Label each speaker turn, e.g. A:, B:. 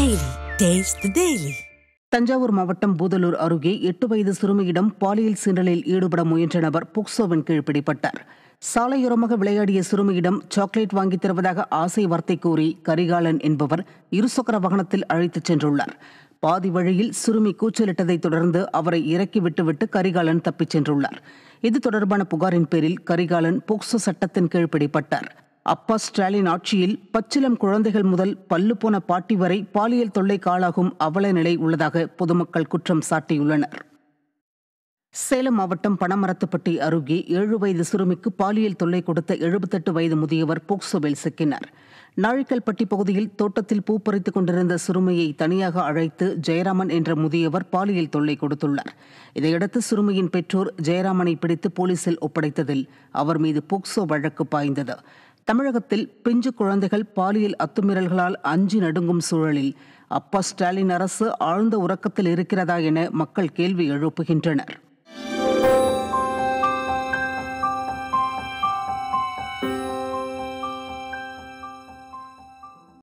A: Daily. Taste the Daily. Thanjavur மாவட்டம் பூதலூர் அருகே 8 வயது சிறுமியிடம் பாலியல் சீண்டலில் ஈடுபட முயன்ற நபர் போக்சோவின் கீழ் பிடிபட்டார். சாலையோரமாக விளையாடிய சிறுமியிடம் சாக்லேட் வாங்கித் தருவதாக ஆசை வார்த்தை கூறி கரிகாலன் என்பவர் இருசக்கர வாகனத்தில் அழைத்துச் சென்றுள்ளார். பாதி வழியில் சிறுமி கூச்சலிட்டதைத் தொடர்ந்து அவரை இறக்கி விட்டுவிட்டு கரிகாலன் தப்பிச் சென்றுள்ளார். இது தொடர்பான புகாரின் பேரில் கரிகாலன் போக்சோ சட்டத்தின் கீழ் பிடிபட்டார். அப்பா ஸ்டாலின் ஆட்சியில் பச்சிலம் குழந்தைகள் முதல் பல்லு போன பாட்டி வரை பாலியல் தொல்லைக்கு ஆளாகும் அவல நிலை உள்ளதாக பொதுமக்கள் குற்றம் சாட்டியுள்ளனர். சேலம் மாவட்டம் பனமரத்துப்பட்டி அருகே 7 வயது சிறுமிக்கு பாலியல் தொல்லை கொடுத்த 78 வயது முதியவர் போக்சோவில் சிக்கினார். நாழிக்கல்பட்டி பகுதியில் தோட்டத்தில் பூ பறித்துக் கொண்டிருந்த சிறுமியை தனியாக அழைத்து ஜெயராமன் என்ற முதியவர் பாலியல் தொல்லை கொடுத்துள்ளார். இதையடுத்து சிறுமியின் பெற்றோர் ஜெயராமனை பிடித்து போலீசில் ஒப்படைத்ததில் அவர் மீது போக்சோ வழக்கு பாய்ந்தது. தமிழகத்தில் பிஞ்சு குழந்தைகள் பாலியல் அத்துமீறல்களால் அஞ்சி நடுங்கும் சூழலில் அப்பா ஸ்டாலின் அரசு ஆழ்ந்த உறக்கத்தில் இருக்கிறதா என மக்கள் கேள்வி எழுப்புகின்றனர்.